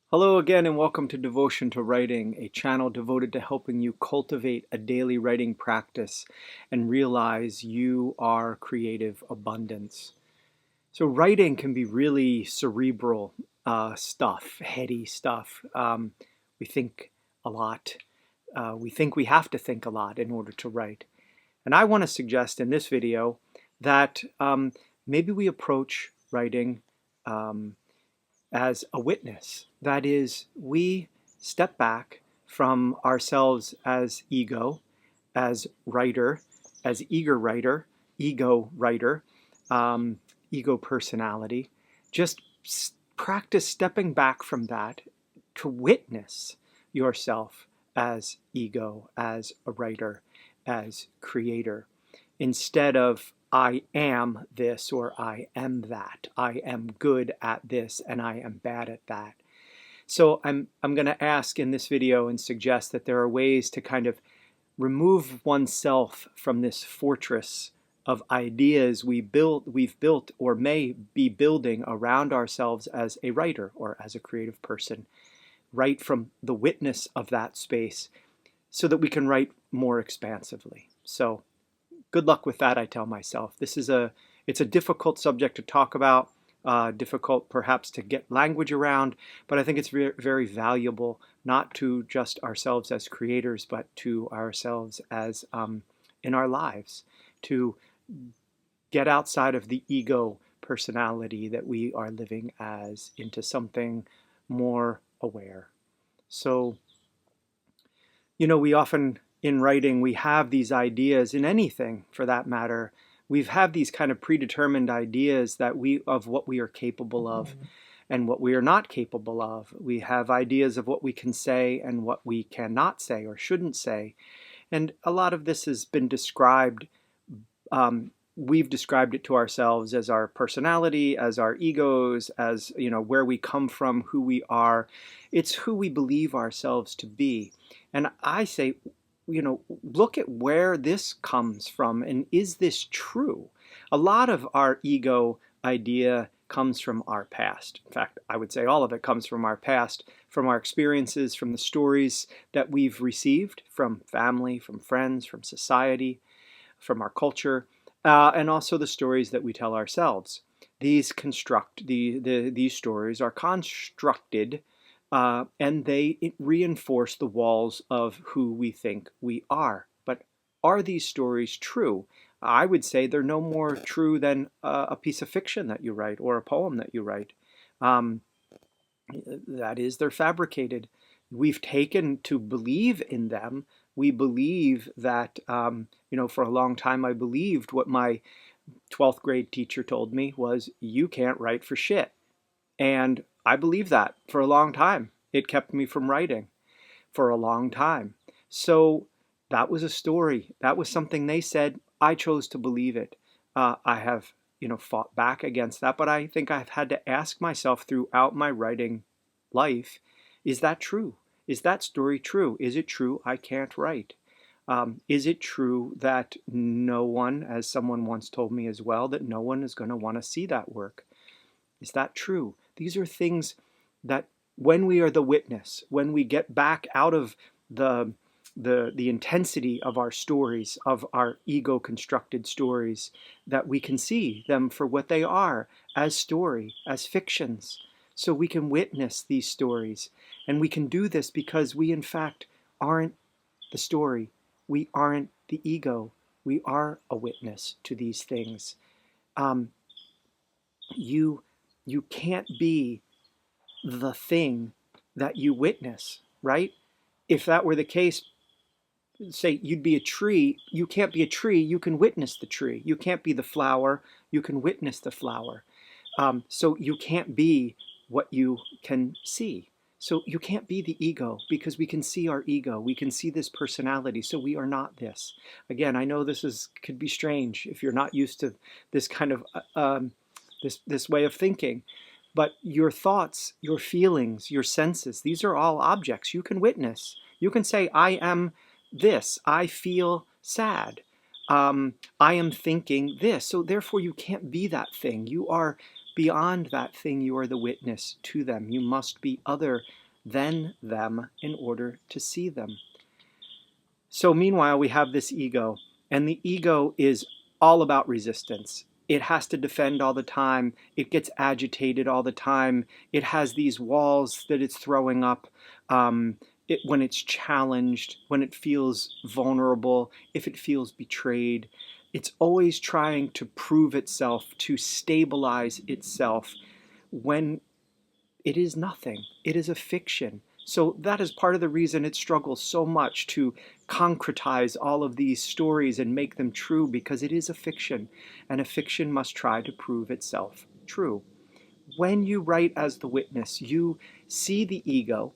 Hello again and welcome to Devotion to Writing, a channel devoted to helping you cultivate a daily writing practice and realize you are creative abundance. So writing can be really cerebral stuff, heady stuff. We think a lot. We think we have to think a lot in order to write. And I want to suggest in this video that maybe we approach writing as a witness. That is, we step back from ourselves as ego, as writer, as eager writer, ego writer, ego personality. Just practice stepping back from that to witness yourself as ego, as a writer, as creator, instead of I am this or I am that. I am good at this and I am bad at that. So I'm going to ask in this video and suggest that there are ways to kind of remove oneself from this fortress of ideas we've built or may be building around ourselves as a writer or as a creative person. Write from the witness of that space so that we can write more expansively. So good luck with that, I tell myself. It's a difficult subject to talk about, difficult perhaps to get language around, but I think it's very valuable, not to just ourselves as creators, but to ourselves as in our lives, to get outside of the ego personality that we are living as into something more aware. So, we often in writing, we have these ideas in anything for that matter. We've had these kind of predetermined ideas of what we are capable of and what we are not capable of. We have ideas of what we can say and what we cannot say or shouldn't say. And a lot of this has been described. We've described it to ourselves as our personality, as our egos, as where we come from, who we are. It's who we believe ourselves to be. And I say, look at where this comes from, and is this true? A lot of our ego idea comes from our past. In fact, I would say all of it comes from our past, from our experiences, from the stories that we've received from family, from friends, from society, from our culture, and also the stories that we tell ourselves. These these stories are constructed and they reinforce the walls of who we think we are. But are these stories true? I would say they're no more true than a piece of fiction that you write or a poem that you write. That is, they're fabricated. We've taken to believe in them. We believe that, for a long time I believed what my 12th grade teacher told me was, you can't write for shit. And I believed that for a long time. It kept me from writing for a long time. So that was a story. That was something they said. I chose to believe it. I have, fought back against that, but I think I've had to ask myself throughout my writing life, is that true? Is that story true? Is it true I can't write? Is it true that no one, as someone once told me as well, that no one is going to want to see that work? Is that true? These are things that when we are the witness, when we get back out of the intensity of our stories, of our ego-constructed stories, that we can see them for what they are, as story, as fictions. So we can witness these stories. And we can do this because we, in fact, aren't the story. We aren't the ego. We are a witness to these things. You can't be the thing that you witness, right? If that were the case, say you'd be a tree. You can't be a tree. You can witness the tree. You can't be the flower. You can witness the flower. So you can't be what you can see. So you can't be the ego because we can see our ego. We can see this personality. So we are not this. Again, I know could be strange if you're not used to this kind of this way of thinking. But your thoughts, your feelings, your senses, these are all objects you can witness. You can say, I am this. I feel sad. I am thinking this. So therefore, you can't be that thing. You are beyond that thing, you are the witness to them. You must be other than them in order to see them. So meanwhile, we have this ego, and the ego is all about resistance. It has to defend all the time. It gets agitated all the time. It has these walls that it's throwing up when it's challenged, when it feels vulnerable, if it feels betrayed. It's always trying to prove itself, to stabilize itself when it is nothing. It is a fiction. So that is part of the reason it struggles so much to concretize all of these stories and make them true, because it is a fiction, and a fiction must try to prove itself true. When you write as the witness, you see the ego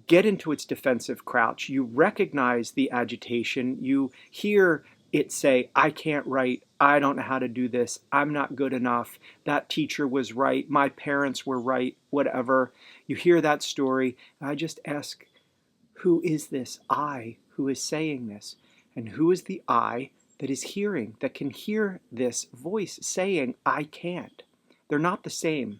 get into its defensive crouch. You recognize the agitation. You hear it say, I can't write. I don't know how to do this. I'm not good enough. That teacher was right. My parents were right. Whatever. You hear that story. I just ask, who is this I who is saying this? And who is the I that is hearing, that can hear this voice saying, I can't? They're not the same.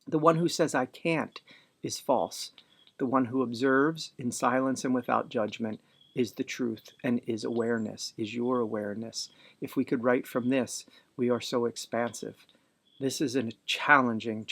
The one who says, I can't, is false. The one who observes in silence and without judgment is the truth, and is awareness, is your awareness. If we could write from this, we are so expansive. This is a challenging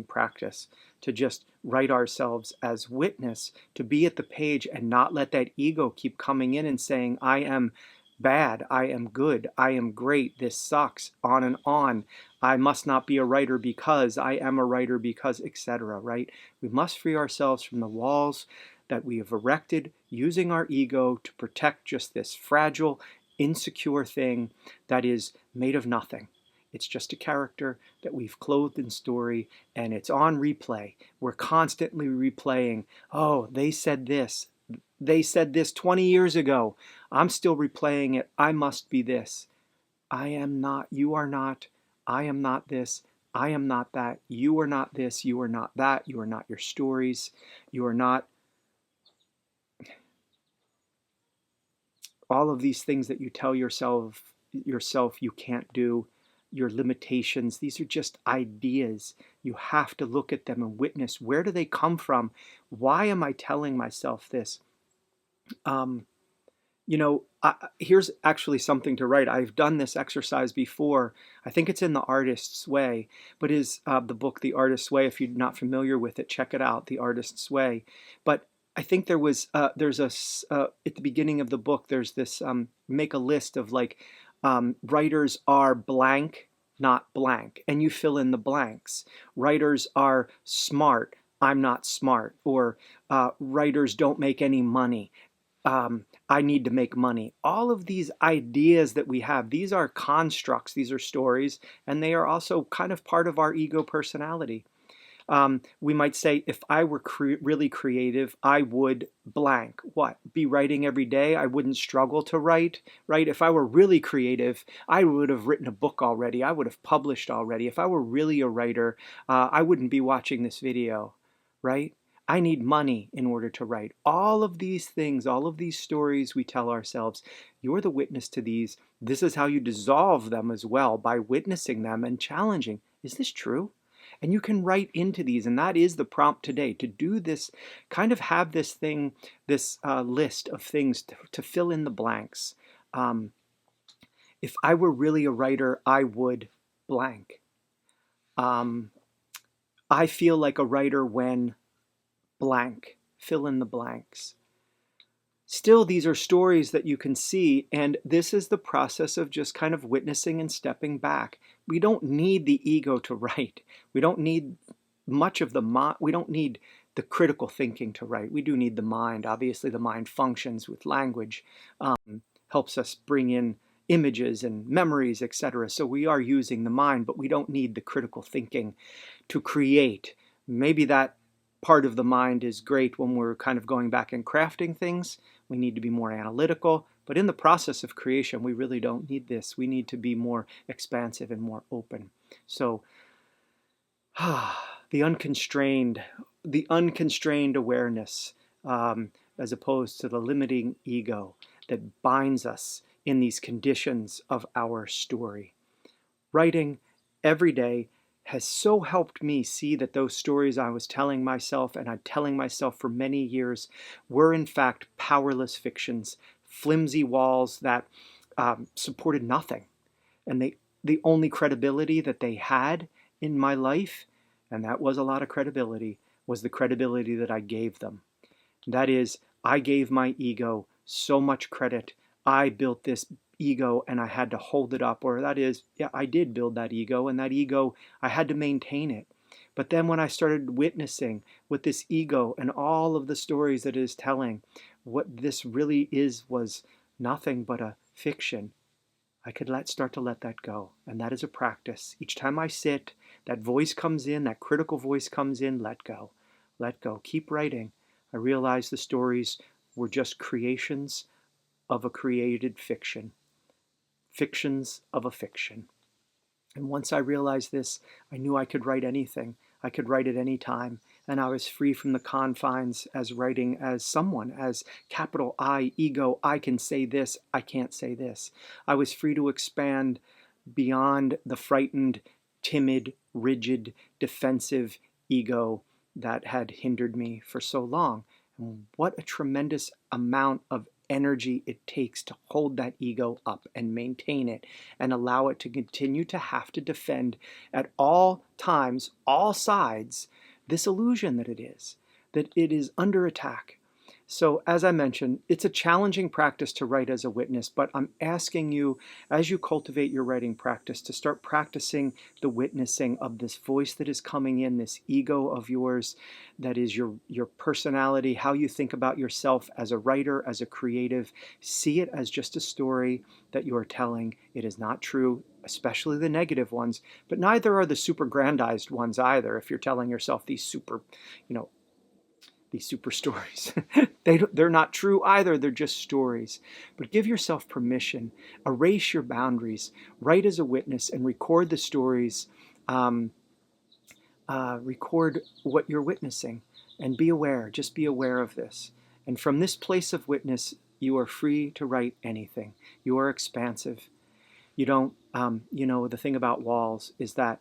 practice, to just write ourselves as witness, to be at the page and not let that ego keep coming in and saying, I am bad, I am good, I am great, this sucks, on and on. I must not be a writer because, I am a writer because, etc., right? We must free ourselves from the walls that we have erected using our ego to protect just this fragile, insecure thing that is made of nothing. It's just a character that we've clothed in story, and it's on replay. We're constantly replaying, oh, they said this. They said this 20 years ago. I'm still replaying it. I must be this. I am not. You are not. I am not this. I am not that. You are not this. You are not that. You are not your stories. You are not all of these things that you tell yourself you can't do, your limitations. These are just ideas. You have to look at them and witness, where do they come from? Why am I telling myself this? Here's actually something to write. I've done this exercise before. I think it's in The Artist's Way, but is the book The Artist's Way. If you're not familiar with it, check it out, The Artist's Way. But I think there's at the beginning of the book, there's this, make a list of like, writers are blank, not blank, and you fill in the blanks. Writers are smart, I'm not smart, or writers don't make any money. I need to make money. All of these ideas that we have, these are constructs, these are stories, and they are also kind of part of our ego personality. We might say, if I were really creative, I would blank. What? Be writing every day? I wouldn't struggle to write, right? If I were really creative, I would have written a book already. I would have published already. If I were really a writer, I wouldn't be watching this video, right? I need money in order to write. All of these things, all of these stories we tell ourselves, you're the witness to these. This is how you dissolve them as well, by witnessing them and challenging. Is this true? And you can write into these, and that is the prompt today, to do this, kind of have this thing, this list of things to fill in the blanks. If I were really a writer, I would blank. I feel like a writer when blank, fill in the blanks. Still, these are stories that you can see, and this is the process of just kind of witnessing and stepping back. We don't need the ego to write. We don't need much of the mind. We don't need the critical thinking to write. We do need the mind. Obviously, the mind functions with language, helps us bring in images and memories, etc. So we are using the mind, but we don't need the critical thinking to create. Maybe that part of the mind is great when we're kind of going back and crafting things. We need to be more analytical, but in the process of creation, we really don't need this. We need to be more expansive and more open. So, the unconstrained awareness, as opposed to the limiting ego that binds us in these conditions of our story. Writing every day has so helped me see that those stories I was telling myself and I'm telling myself for many years were in fact powerless fictions, flimsy walls that supported nothing. And the only credibility that they had in my life, and that was a lot of credibility, was the credibility that I gave them. That is, I gave my ego so much credit. I built this ego and I had to hold it up. Or that is, yeah, I did build that ego, and that ego, I had to maintain it. But then when I started witnessing with this ego and all of the stories that it is telling, what this really is was nothing but a fiction. I could start to let that go. And that is a practice. Each time I sit, that voice comes in, that critical voice comes in, let go. Let go. Keep writing. I realized the stories were just creations of a created fiction, fictions of a fiction. And once I realized this, I knew I could write anything. I could write at any time. And I was free from the confines as writing as someone, as capital I, ego, I can say this, I can't say this. I was free to expand beyond the frightened, timid, rigid, defensive ego that had hindered me for so long. And what a tremendous amount of energy it takes to hold that ego up and maintain it and allow it to continue to have to defend at all times, all sides, this illusion that it is under attack. So, as I mentioned, it's a challenging practice to write as a witness, but I'm asking you, as you cultivate your writing practice, to start practicing the witnessing of this voice that is coming in, this ego of yours, that is your personality, how you think about yourself as a writer, as a creative. See it as just a story that you are telling. It is not true, especially the negative ones, but neither are the super grandized ones either. If you're telling yourself these super, you know, these super stories. They're not true either. They're just stories. But give yourself permission. Erase your boundaries. Write as a witness and record the stories. Record what you're witnessing. And be aware. Just be aware of this. And from this place of witness, you are free to write anything. You are expansive. You don't, the thing about walls is that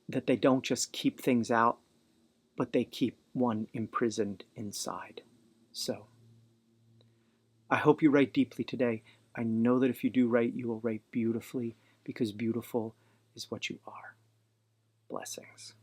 they don't just keep things out, but they keep one imprisoned inside. So, I hope you write deeply today. I know that if you do write, you will write beautifully, because beautiful is what you are. Blessings.